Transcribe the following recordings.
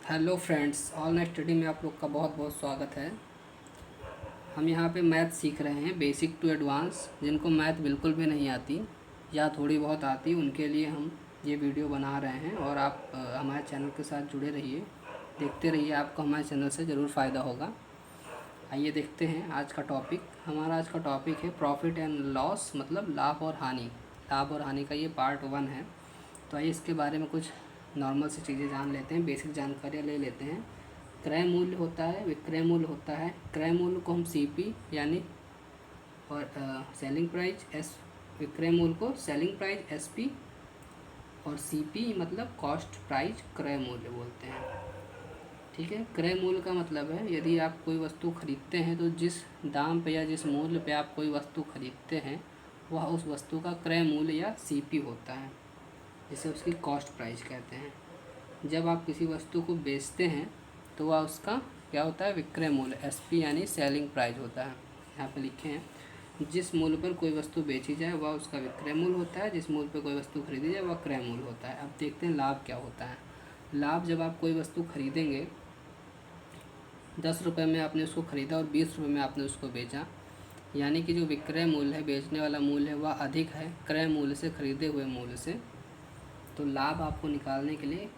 Hello friends, online study में आप लोग का बहुत बहुत स्वागत है। हम यहाँ पे मैथ सीख रहे हैं, बेसिक टू एडवांस। जिनको मैथ बिल्कुल भी नहीं आती या थोड़ी बहुत आती, उनके लिए हम ये वीडियो बना रहे हैं। और आप हमारे चैनल के साथ जुड़े रहिए, देखते रहिए, आपको हमारे चैनल से ज़रूर फ़ायदा होगा। आइए देखते हैं आज का टॉपिक। हमारा आज का टॉपिक है प्रॉफिट एंड लॉस, मतलब लाभ और हानि। लाभ और हानि का ये पार्ट 1 है। तो आइए इसके बारे में कुछ नॉर्मल सी चीज़ें जान लेते हैं, बेसिक जानकारियाँ ले लेते हैं। क्रय मूल्य होता है, विक्रय मूल्य होता है। क्रय मूल्य को हम सीपी यानी और सेलिंग प्राइस एस, विक्रय मूल्य को सेलिंग प्राइस एसपी, और सीपी मतलब कॉस्ट प्राइस क्रय मूल्य बोलते हैं। ठीक है। क्रय मूल्य का मतलब है यदि आप कोई वस्तु खरीदते हैं तो जिस दाम पे या जिस मूल्य पे आप कोई वस्तु खरीदते हैं वह उस वस्तु का क्रय मूल्य या सीपी होता है, जिसे उसकी कॉस्ट प्राइस कहते हैं। जब आप किसी वस्तु को बेचते हैं तो वह उसका क्या होता है, विक्रय मूल्य, एसपी यानी सेलिंग प्राइस होता है। यहाँ पे लिखे हैं जिस मूल्य पर कोई वस्तु बेची जाए वह उसका विक्रय मूल्य होता है, जिस मूल्य पर कोई वस्तु खरीदी जाए वह क्रय मूल्य होता है। अब देखते हैं लाभ क्या होता है। लाभ, जब आप कोई वस्तु खरीदेंगे, 10 रुपये में आपने उसको ख़रीदा और 20 रुपये में आपने उसको बेचा, यानी कि जो विक्रय मूल्य है, बेचने वाला मूल्य है, वह अधिक है क्रय मूल्य से, खरीदे हुए मूल्य से। तो लाभ आपको निकालने के लिए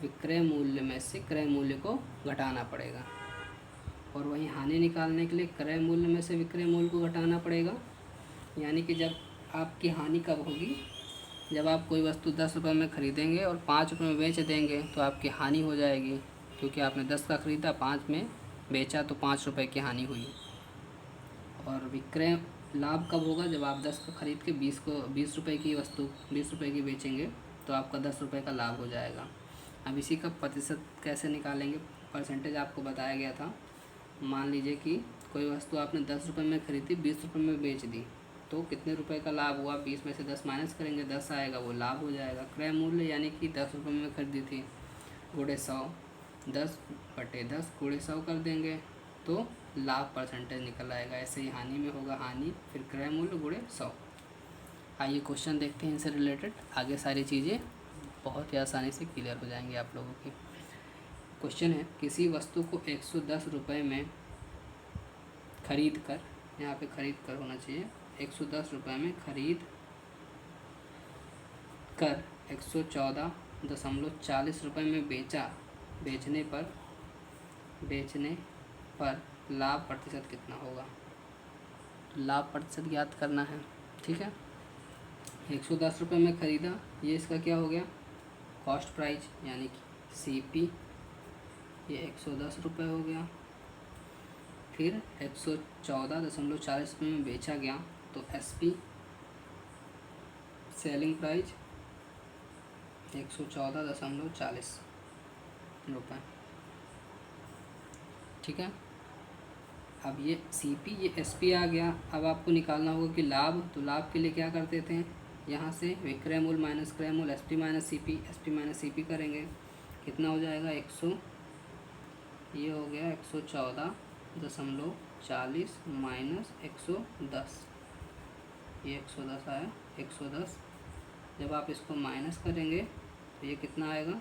विक्रय मूल्य में से क्रय मूल्य को घटाना पड़ेगा, और वहीं हानि निकालने के लिए क्रय मूल्य में से विक्रय मूल्य को घटाना पड़ेगा। यानी कि जब आपकी हानि कब होगी, जब आप कोई वस्तु 10 रुपये में ख़रीदेंगे और 5 रुपये में बेच देंगे तो आपकी हानि हो जाएगी, क्योंकि आपने 10 का ख़रीदा, 5 में बेचा, तो 5 रुपये की हानि हुई। और विक्रय लाभ कब होगा, जब आप 10 का ख़रीद के 20 रुपये की वस्तु 20 रुपये की बेचेंगे तो आपका 10 रुपये का लाभ हो जाएगा। अब इसी का प्रतिशत कैसे निकालेंगे, परसेंटेज आपको बताया गया था। मान लीजिए कि कोई वस्तु आपने 10 रुपये में ख़रीदी, 20 रुपये में बेच दी, तो कितने रुपए का लाभ हुआ, 20 में से 10 माइनस करेंगे, 10 आएगा, वो लाभ हो जाएगा। क्रय मूल्य यानी कि 10 रुपये में खरीदी थी, गुणे 100, 10/10 गुणे 100 कर देंगे तो लाभ परसेंटेज निकल आएगा। ऐसे ही हानि में होगा हानि, फिर क्रय मूल्य गुणे 100। आइए क्वेश्चन देखते हैं इनसे रिलेटेड। आगे सारी चीज़ें बहुत ही आसानी से क्लियर हो जाएंगी आप लोगों की। क्वेश्चन है, किसी वस्तु को 110 रुपये में खरीद कर, यहाँ पे खरीद कर होना चाहिए, 110 रुपये में खरीद कर 114.40 रुपये में बेचने पर लाभ प्रतिशत कितना होगा। लाभ प्रतिशत ज्ञात करना है। ठीक है। 110 रुपये में ख़रीदा, ये इसका क्या हो गया, कॉस्ट प्राइस यानी कि सीपी, ये 110 रुपये हो गया। फिर 114.40 रुपये में बेचा गया तो एसपी, सेलिंग प्राइस 114.40 रुपये। ठीक है। अब ये सीपी, ये एसपी आ गया। अब आपको निकालना होगा कि लाभ, तो लाभ के लिए क्या करते थे, यहाँ से विक्रय मूल्य माइनस क्रय मूल्य, एसपी माइनस सीपी करेंगे, कितना हो जाएगा, 100, ये हो गया 114.40 माइनस 110, ये 110 आया, 110। जब आप इसको माइनस करेंगे तो ये कितना आएगा,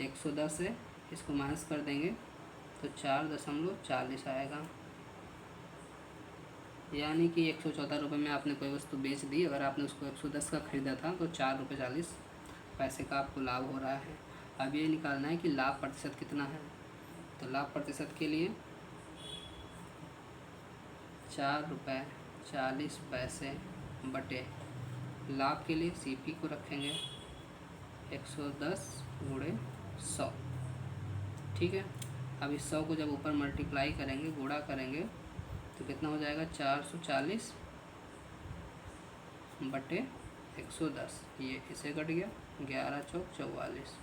110 है, इसको माइनस कर देंगे तो 4.40 आएगा। यानी कि 114 रुपये में आपने कोई वस्तु बेच दी, अगर आपने उसको 110 का ख़रीदा था तो 4.40 रुपये का आपको लाभ हो रहा है। अब ये निकालना है कि लाभ प्रतिशत कितना है। तो लाभ प्रतिशत के लिए 4.40 बटे लाभ के लिए सीपी को रखेंगे 110 गुणे 100। ठीक है। अब इस 100 को जब ऊपर मल्टीप्लाई करेंगे, गुणा करेंगे, तो कितना हो जाएगा, 440 बटे 110, ये इसे कट गया, 11 चौक 44,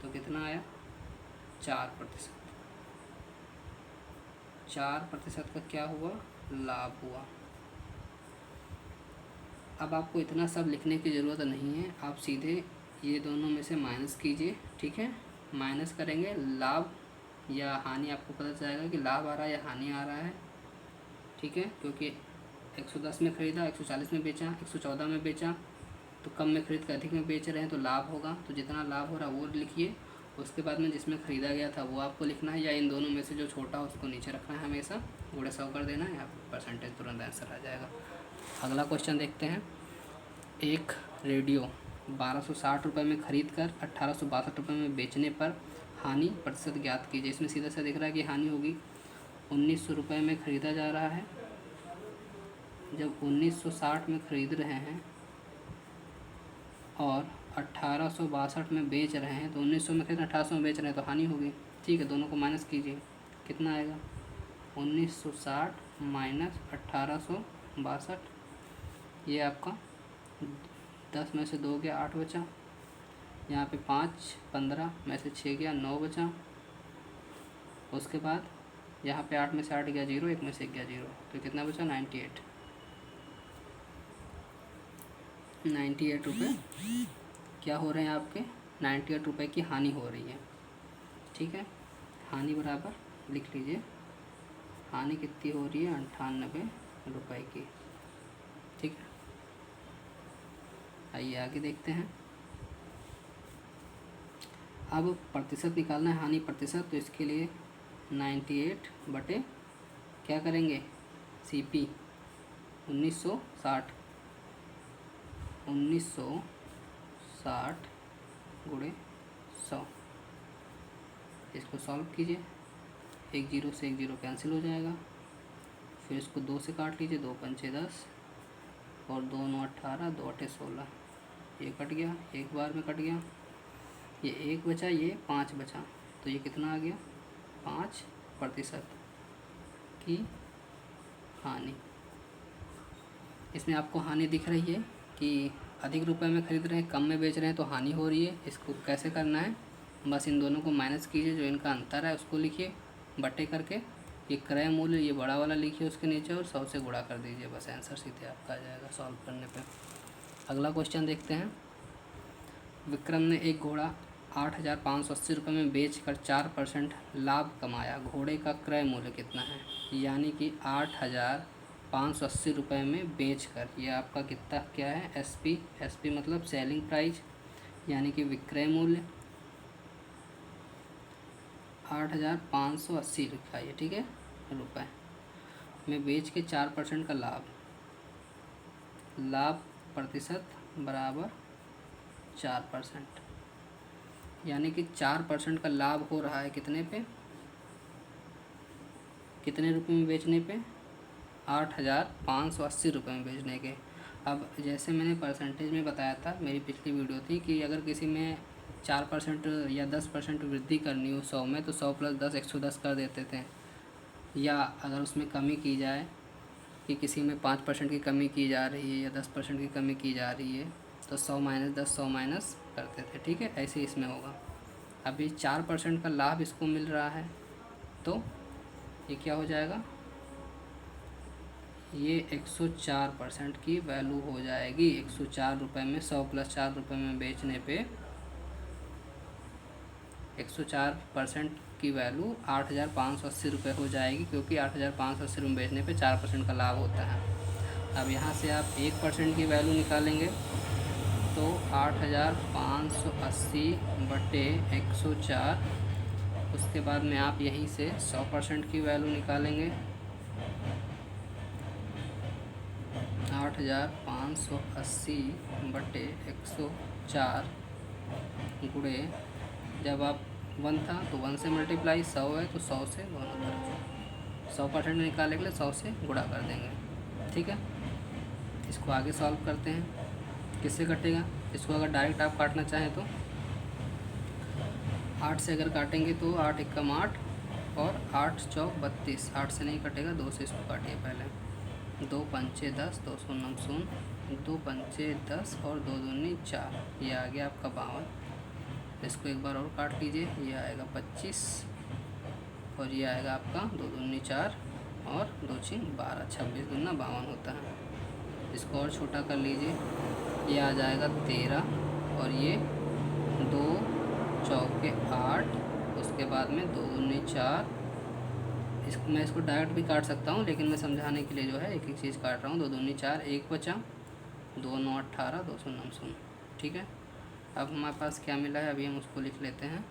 तो कितना आया, 4%। 4% का क्या हुआ, लाभ हुआ। अब आपको इतना सब लिखने की ज़रूरत नहीं है, आप सीधे ये दोनों में से माइनस कीजिए। ठीक है। माइनस करेंगे, लाभ या हानि आपको पता चलेगा कि लाभ आ रहा है या हानि आ रहा है। ठीक है। क्योंकि 110 में ख़रीदा, 140 में बेचा, 114 में बेचा, तो कम में खरीद कर अधिक में बेच रहे हैं तो लाभ होगा, तो जितना लाभ हो रहा है वो लिखिए। उसके बाद में जिसमें ख़रीदा गया था वो आपको लिखना है, या इन दोनों में से जो छोटा हो उसको नीचे रखना है हमेशा, गुणे 100 कर देना है, आपको परसेंटेज तुरंत आंसर आ जाएगा। अगला क्वेश्चन देखते हैं। एक रेडियो 1260 रुपये में खरीद कर 1862 रुपये में बेचने पर हानि प्रतिशत ज्ञात कीजिए। इसमें सीधा सा दिख रहा है कि हानि होगी। 1900 रुपये में ख़रीदा जा रहा है, जब 1960 में ख़रीद रहे हैं और 1862 में बेच रहे हैं, तो 1900 में खरीद 1800 में बेच रहे हैं तो हानि होगी। ठीक है, दोनों को माइनस कीजिए, कितना आएगा 1960 माइनस 1862, ये आपका 10 में से 2 गया 8 बचा, यहाँ पे 5 15 में से 6 गया 9 बचा, उसके बाद यहाँ पे 8 में से 8 गया 0, 1 में से 1 गया 0, तो कितना बचा 98 रुपये क्या हो रहे हैं आपके, 98 रुपये की हानि हो रही है। ठीक है, हानि बराबर लिख लीजिए, हानि कितनी हो रही है 98 रुपये की। ठीक है, आइए आगे देखते हैं। अब प्रतिशत निकालना है, हानि प्रतिशत, तो इसके लिए 98 बटे क्या करेंगे CP 1960 गुणे 100, इसको सॉल्व कीजिए। 1 0 से 1 0 कैंसिल हो जाएगा, फिर इसको 2 से काट लीजिए, 2 पंचे 10 और 2 9 18, 2 8 16, ये कट गया, एक बार में कट गया, ये 1 बचा, ये 5 बचा, तो ये कितना आ गया 5% की हानि। इसमें आपको हानि दिख रही है कि अधिक रुपए में खरीद रहे हैं, कम में बेच रहे हैं तो हानि हो रही है। इसको कैसे करना है, बस इन दोनों को माइनस कीजिए, जो इनका अंतर है उसको लिखिए बटे करके, ये क्रय मूल्य ये बड़ा वाला लिखिए उसके नीचे और 100 से गुणा कर दीजिए, बस आंसर सीधे आपका आ जाएगा सॉल्व करने पे। अगला क्वेश्चन देखते हैं। विक्रम ने एक घोड़ा 8,580 रुपये में बेचकर 4% लाभ कमाया, घोड़े का क्रय मूल्य कितना है, यानी कि 8,580 रुपये में बेचकर, ये आपका कितना क्या है SP मतलब सेलिंग प्राइस, यानी कि विक्रय मूल्य 8,580 लिखा है, ठीक है, रुपये में बेच के 4% का लाभ प्रतिशत बराबर 4%, यानी कि 4% का लाभ हो रहा है कितने पे, कितने रुपए में बेचने पे 8,580 रुपये में बेचने के। अब जैसे मैंने परसेंटेज में बताया था, मेरी पिछली वीडियो थी कि अगर किसी में 4% या 10% वृद्धि करनी हो 100 में, तो 100 + 10 110 कर देते थे, या अगर उसमें कमी की जाए कि किसी में 5% की कमी की जा रही है या 10% की कमी की जा रही है, तो 100 - 10 100 माइनस करते थे। ठीक है, ऐसे इसमें होगा। अभी 4% का लाभ इसको मिल रहा है, तो ये क्या हो जाएगा, ये 104% की वैल्यू हो जाएगी। 104 रुपये में 100 + 4 रुपये में बेचने पे 104% की वैल्यू 8,580 रुपये हो जाएगी, क्योंकि 8,580 रुपये में बेचने पे 4% का लाभ होता है। अब यहाँ से आप 1% की वैल्यू निकालेंगे, तो 8,580 बटे 104, उसके बाद में आप यहीं से 100% की वैल्यू निकालेंगे, 8,580 बटे 104 गुणे, जब आप 1 था तो 1 से मल्टीप्लाई, 100 है तो 100 से दोनों तरफ 100% निकालने के लिए 100 से गुणा कर देंगे। ठीक है, इसको आगे सॉल्व करते हैं। किससे कटेगा, इसको अगर डायरेक्ट आप काटना चाहें तो 8 से अगर काटेंगे तो 8 × 8 और 8 × 4 = 32, 8 से नहीं कटेगा, 2 से इसको काटिए पहले, 2 पंचे 10, 2 शून्य शून्य, 2 पंचे 10 और 2 दूनी 4, ये आ गया आपका 52। इसको एक बार और काट लीजिए, ये आएगा 25 और ये आएगा आपका 2 दूनी 4 और 2 × 12, 26 दूना 52 होता है। इसको और छोटा कर लीजिए, ये आ जाएगा 13 और ये 2 चौके 8, उसके बाद में 2 दूनी 4। मैं इसको डायरेक्ट भी काट सकता हूँ, लेकिन मैं समझाने के लिए जो है एक एक चीज़ काट रहा हूँ। 2 दूनी 4, 1 बचा 2 9 18, 2 शून्य शून्य। ठीक है, अब हमारे पास क्या मिला है, अभी हम उसको लिख लेते हैं।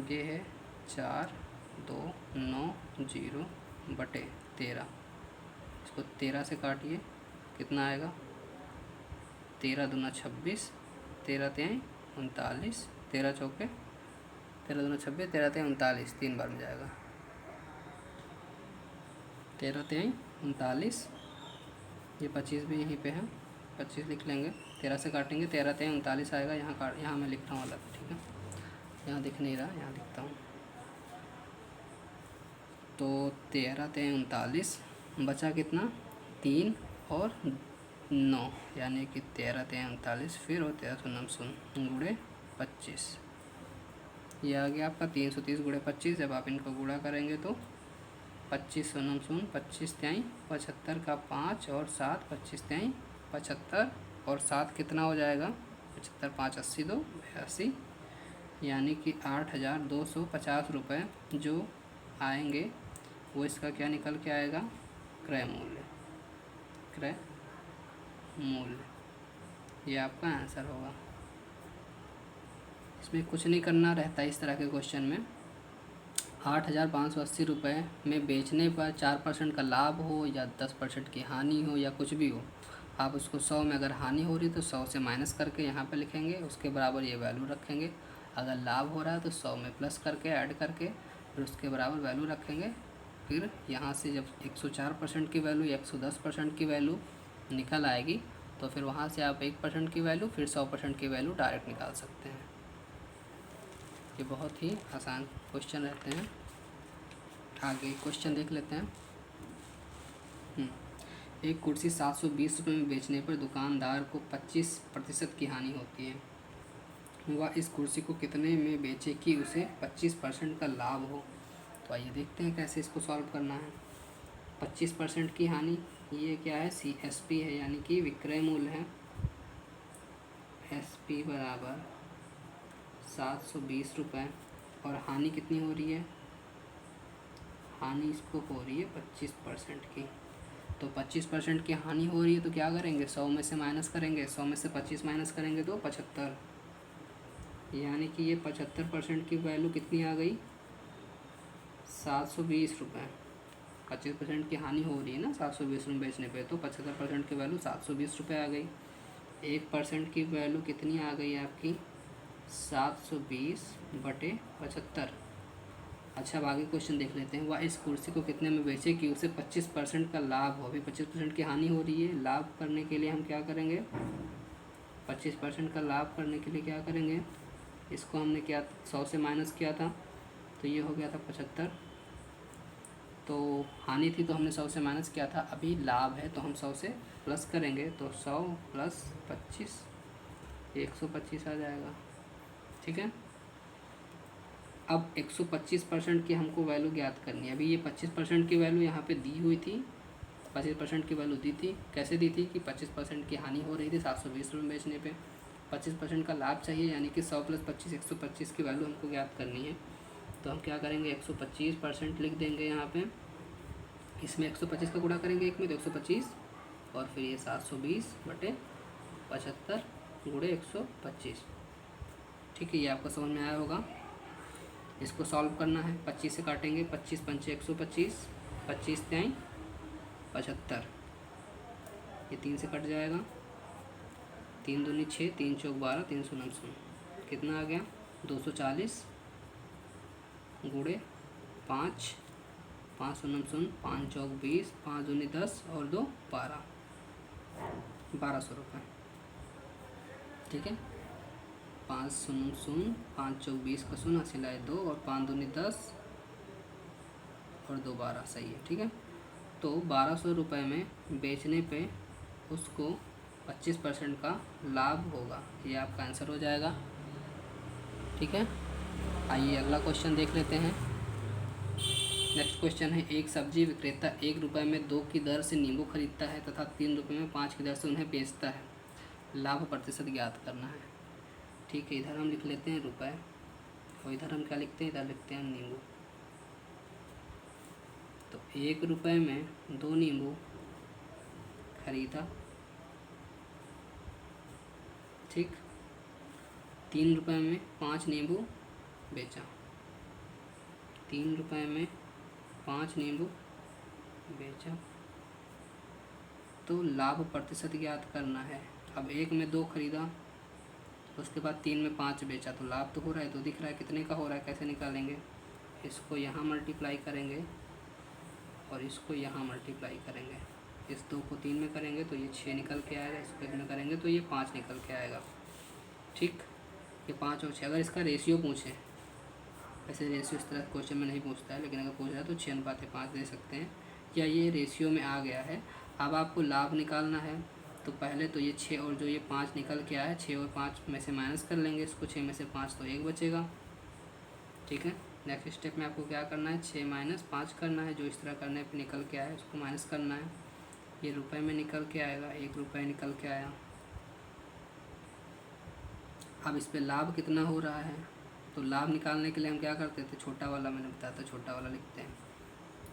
ये है 4290/13। इसको 13 से काटिए, कितना आएगा, 13 दूना 26, 13 तिहाई 39, 13 चौके 13 दूना 26, 13 तिहाई 39, 3 बार में जाएगा, 13 तिहाई 39। ये 25 भी यहीं पे है, 25 लिख लेंगे, 13 से काटेंगे, 13 तिहाई 39 आएगा। यहाँ मैं लिख रहा हूँ अलग, ठीक है, यहाँ दिख नहीं रहा, यहाँ लिखता हूँ। तो 13 तिहाई 39, बचा कितना, 3 और 9, यानी कि 13 तिहाई 39 फिर और 13 शून्य शून्य गुणे 25। ये आ गया आपका 330 गुणे 25। जब आप इनको गुणा करेंगे तो 25 शून्य शून्य 25 तिहाई 75 का 5 और 7, 25 तिहाई 75 और 7 कितना हो जाएगा, 75 5 80 2 82, यानी कि 8,250 रुपये जो आएंगे वो इसका क्या निकल के आएगा, क्रय मूल्य। क्रय मूल्य, ये आपका आंसर होगा। इसमें कुछ नहीं करना रहता इस तरह के क्वेश्चन में। 8,580 रुपये में बेचने पर 4% का लाभ हो या 10% की हानि हो या कुछ भी हो, आप उसको 100 में अगर हानि हो रही तो 100 से माइनस करके यहाँ पे लिखेंगे, उसके बराबर ये वैल्यू रखेंगे। अगर लाभ हो रहा है तो 100 में प्लस करके ऐड करके फिर उसके बराबर वैल्यू रखेंगे। फिर यहाँ से जब 104% की वैल्यू या 110% की वैल्यू निकल आएगी तो फिर वहाँ से आप 1% की वैल्यू फिर 100% की वैल्यू डायरेक्ट निकाल सकते हैं। ये बहुत ही आसान क्वेश्चन रहते हैं। आगे क्वेश्चन देख लेते हैं। एक कुर्सी 720 रुपये में बेचने पर दुकानदार को 25% की हानि होती है। वह इस कुर्सी को कितने में बेचे कि उसे 25% का लाभ हो। तो आइए देखते हैं कैसे इसको सॉल्व करना है। 25% की हानि, ये क्या है, CSP है, यानी कि विक्रय मूल्य है। SP बराबर 720 रुपये और हानि कितनी हो रही है, हानि इसको हो रही है 25% की। तो 25% की हानि हो रही है तो क्या करेंगे, 100 में से माइनस करेंगे, 100 में से 25 माइनस करेंगे तो 75, यानी कि ये 75% की वैल्यू कितनी आ गई, 720 रुपये। 25% की हानि हो रही है ना 720 रुपये बेचने पे, तो 75% की वैल्यू 720 रुपये आ गई। 1% की वैल्यू कितनी आ गई आपकी, 720/75। अच्छा, अब आगे क्वेश्चन देख लेते हैं। वह इस कुर्सी को कितने में बेचे कि उसे 25% का लाभ हो। अभी 25% की हानि हो रही है, लाभ करने के लिए हम क्या करेंगे, 25% का लाभ करने के लिए क्या करेंगे, इसको हमने क्या 100 से माइनस किया था तो ये हो गया था 75। तो हानि थी तो हमने 100 से माइनस किया था, अभी लाभ है तो हम 100 से प्लस करेंगे तो 100 + 25 125 आ जाएगा। ठीक है, अब 125% की हमको वैल्यू ज्ञात करनी है। अभी ये 25% की वैल्यू यहाँ पे दी हुई थी, 25% की वैल्यू दी थी। कैसे दी थी कि 25% की हानि हो रही थी 720 रुपये बेचने पे, 25% का लाभ चाहिए, यानी कि 100 + 25 125 की वैल्यू हमको ज्ञात करनी है। तो हम क्या करेंगे, 125% लिख देंगे यहाँ पे। इसमें 125 का गुणा करेंगे एक में तो 125, और फिर ये 720/75 गुणे 125। ठीक है, ये आपको समझ में आया होगा। इसको सॉल्व करना है, 25 से काटेंगे, 25 × 5 = 125, 25 तिहाई 75, ये 3 से कट जाएगा, 3 दूनी 6, 3 चौक 12, 3 शून्य शून्य, कितना आ गया, 240 गुणे 5, 5 शून्य शून्य, 5 चौक 20, 5 दूनी 10 और 2 12, 1200 रुपये। ठीक है, 5 शून्य शून्य, 5 चौक 20 का शून्य, सिलाए 2 और 5 दूनी 10 और 2 12, सही है। ठीक है, तो 1200 रुपये में बेचने पे उसको 25% का लाभ होगा, ये आपका आंसर हो जाएगा। ठीक है, आइए अगला क्वेश्चन देख लेते हैं। नेक्स्ट क्वेश्चन है, एक सब्जी विक्रेता 1 रुपये में 2 की दर से नींबू खरीदता है तथा 3 रुपये में 5 की दर से उन्हें बेचता है। लाभ प्रतिशत ज्ञात करना है। ठीक है, इधर हम लिख लेते हैं रुपये और इधर हम क्या लिखते हैं, इधर लिखते हैं नींबू। तो 1 रुपये में 2 नींबू खरीदा ठीक। 3 रुपये में 5 नींबू बेचा, 3 रुपये में 5 नींबू बेचा, तो लाभ प्रतिशत ज्ञात करना है। अब 1 में 2 खरीदा, उसके बाद 3 में 5 बेचा, तो लाभ तो हो रहा है, तो दिख रहा है कितने का हो रहा है। कैसे निकालेंगे, इसको यहाँ मल्टीप्लाई करेंगे और इसको यहाँ मल्टीप्लाई करेंगे। इस 2 को 3 में करेंगे तो ये 6 निकल के आएगा, इसको 1 में करेंगे तो ये 5 निकल के आएगा। ठीक, ये 5 और 6। अगर इसका रेशियो पूछें, वैसे रेशियो इस तरह क्वेश्चन में नहीं पूछता है, लेकिन अगर पूछ रहा है तो 6:5 दे सकते हैं, या ये रेशियो में आ गया है। अब आपको लाभ निकालना है, तो पहले तो ये 6 और जो ये 5 निकल के आया, 6 और 5 में से माइनस कर लेंगे इसको, 6 में से 5 तो 1 बचेगा। ठीक है, नेक्स्ट स्टेप में आपको क्या करना है, 6 - 5 करना है, जो इस तरह करने पे निकल के आया उसको माइनस करना है। ये रुपए में निकल के आएगा, 1 रुपये निकल के आया। अब इस पे लाभ कितना हो रहा है, तो लाभ निकालने के लिए हम क्या करते थे, छोटा वाला मैंने बताया था, छोटा वाला लिखते हैं।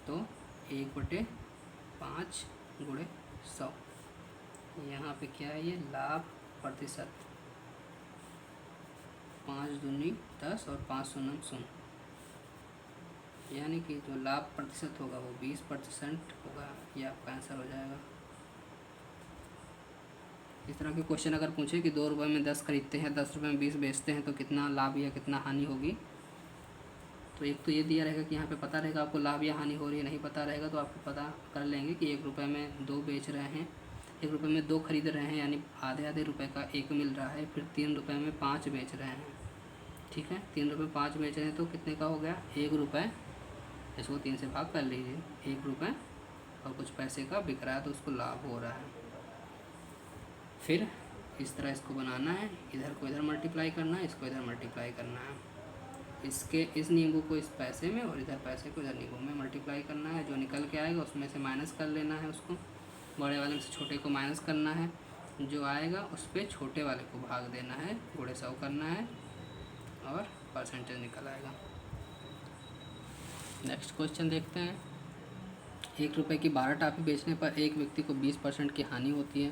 तो 1/5 × 100, यहाँ पे क्या है, ये लाभ प्रतिशत, 5 दूनी 10 और 5 शून्य 0, यानी कि जो लाभ प्रतिशत होगा वो 20% होगा। ये आपका आंसर हो जाएगा। इस तरह के क्वेश्चन अगर पूछे कि 2 रुपये में 10 खरीदते हैं, 10 रुपये में 20 बेचते हैं, तो कितना लाभ या कितना हानि होगी, तो एक तो ये दिया रहेगा कि यहाँ पे पता रहेगा आपको लाभ या हानि हो रही है। नहीं पता रहेगा तो आपको पता कर लेंगे कि 1 रुपये में 2 बेच रहे हैं, 1 रुपये में 2 खरीद रहे हैं, यानी आधे रुपये का 1 मिल रहा है। फिर 3 रुपये में 5 बेच रहे हैं। ठीक है, 3 रुपये 5 बेच रहे हैं तो कितने का हो गया, 1 रुपये, इसको 3 से भाग कर लीजिए, 1 रुपये और कुछ पैसे का बिक रहा है, तो उसको लाभ हो रहा है। फिर इस तरह इसको बनाना है, इधर को इधर मल्टीप्लाई करना है, इसको इधर मल्टीप्लाई करना है। इसके इस नींबू को इस पैसे में और इधर पैसे को इधर नींबू में मल्टीप्लाई करना है। जो निकल के आएगा उसमें से माइनस कर लेना है, उसको बड़े वाले में से छोटे को माइनस करना है, जो आएगा उस पर छोटे वाले को भाग देना है, × 100 करना है और परसेंटेज निकल आएगा। नेक्स्ट क्वेश्चन देखते हैं। 1 रुपये की 12 टॉफ़ी बेचने पर एक व्यक्ति को 20% की हानि होती है।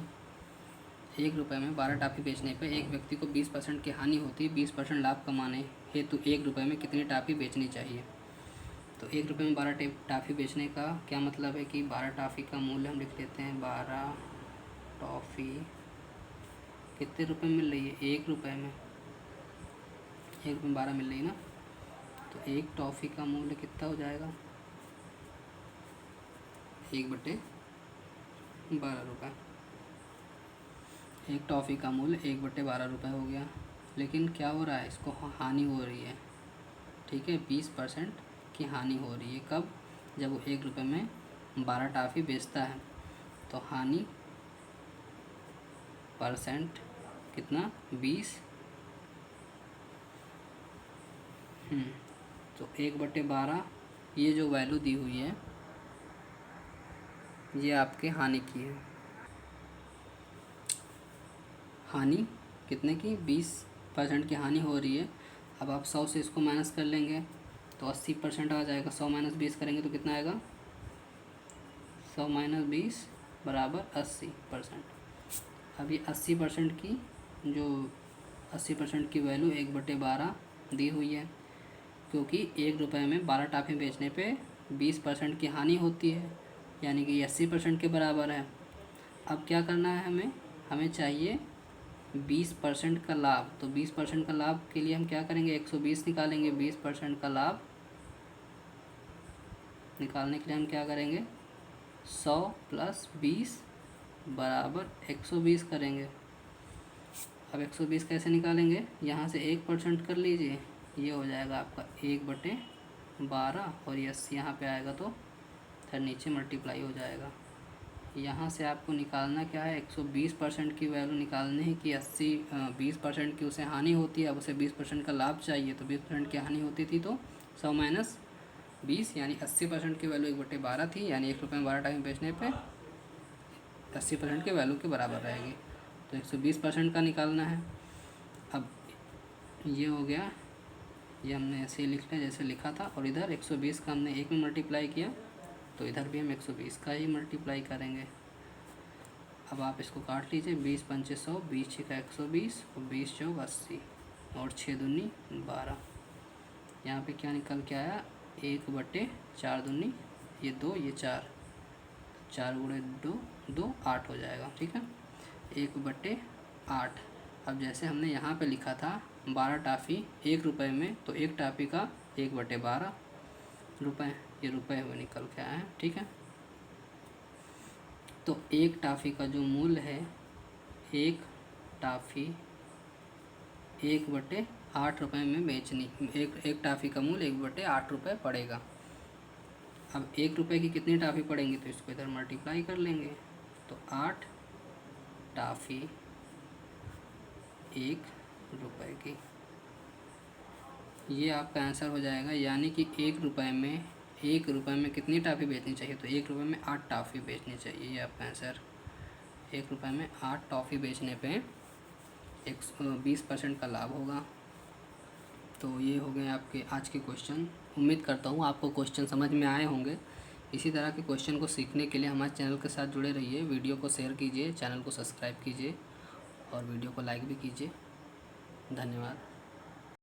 1 रुपये में 12 टॉफ़ी बेचने पर एक व्यक्ति को 20% की हानि होती है। 20% लाभ कमाने हेतु 1 रुपये में कितनी टॉफ़ी बेचनी चाहिए। तो 1 रुपये में 12 टॉफ़ी बेचने का क्या मतलब है कि 12 टॉफ़ी का मूल्य हम लिख लेते हैं। 12 टॉफ़ी कितने रुपये मिल रही है, 1 रुपये में, 1 रुपये में 12 मिल रही है ना, तो 1 टॉफ़ी का मूल्य कितना हो जाएगा, 1/12 रुपये। 1 टॉफ़ी का मूल्य 1/12 रुपये हो गया। लेकिन क्या हो रहा है, इसको हानि हो रही है। ठीक है, 20% की हानि हो रही है। कब, जब वो 1 रुपये में 12 टॉफ़ी बेचता है, तो हानि परसेंट कितना, 20। तो 1/12 ये जो वैल्यू दी हुई है ये आपके हानि की है। हानि कितने की, 20% की हानि हो रही है। अब आप 100 से इसको माइनस कर लेंगे तो 80% आ जाएगा। 100 - 20 करेंगे तो कितना आएगा, 100 - 20 = 80%। अब ये 80% की, जो 80% की वैल्यू 1/12 दी हुई है, क्योंकि 1 रुपये में 12 टॉफ़ी बेचने पे 20% की हानि होती है, यानी कि 80% के बराबर है। अब क्या करना है, हमें चाहिए 20% का लाभ। तो 20% का लाभ के लिए हम क्या करेंगे, 120 निकालेंगे। 20% का लाभ निकालने के लिए हम क्या करेंगे, 100 + 20 = 120 करेंगे। अब 120 कैसे निकालेंगे, यहाँ से 1% कर लीजिए, ये हो जाएगा आपका 1/12 और ये 80 यहाँ पे आएगा तो फिर नीचे मल्टीप्लाई हो जाएगा। यहाँ से आपको निकालना क्या है, 120% की वैल्यू निकालनी है कि 20% की उसे हानि होती है। अब उसे 20% का लाभ चाहिए, तो 20% की हानि होती थी तो 100 - 20 यानी 80% की वैल्यू 1/12 थी, यानी 1 रुपये में 12 टॉफ़ी बेचने पे 80% के वैल्यू के बराबर रहेगी। तो 120% का निकालना है। अब ये हो गया, ये हमने ऐसे ही लिख लिया जैसे लिखा था, और इधर 120 का हमने 1 में मल्टीप्लाई किया, तो इधर भी हम 120 का ही मल्टीप्लाई करेंगे। अब आप इसको काट लीजिए, 20 पंचे 100, 20 छः 120 और 20 चौक 80 और 6 दूनी 12। यहाँ पे क्या निकल के आया, 1/4 दूनी ये 2 ये 4, 4 गुणे 2 2 8 हो जाएगा। ठीक है, 1/8। अब जैसे हमने यहाँ पे लिखा था 12 टाफ़ी 1 रुपये में, तो एक टाफ़ी का 1/12 रुपये, ये रुपये हुए निकल के आए हैं। ठीक है, तो एक टाफ़ी का जो मूल्य है, एक टाफ़ी 1/8 रुपये में बेचनी, एक टाफ़ी का मूल्य 1/8 रुपये पड़ेगा। अब 1 रुपये की कितनी टाफ़ी पड़ेंगी, तो इसको इधर मल्टीप्लाई कर लेंगे, तो 8 टाफ़ी 1 रुपये की, ये आपका आंसर हो जाएगा। यानी कि 1 रुपये में कितनी टाफ़ी बेचनी चाहिए, तो 1 रुपये में 8 टाफ़ी बेचनी चाहिए, ये आपका आंसर। 1 रुपये में 8 टॉफ़ी बेचने पे 20% का लाभ होगा। तो ये हो गए आपके आज के क्वेश्चन। उम्मीद करता हूँ आपको क्वेश्चन समझ में आए होंगे। इसी तरह के क्वेश्चन को सीखने के लिए हमारे चैनल के साथ जुड़े रहिए। वीडियो को शेयर कीजिए, चैनल को सब्सक्राइब कीजिए और वीडियो को लाइक भी कीजिए। धन्यवाद।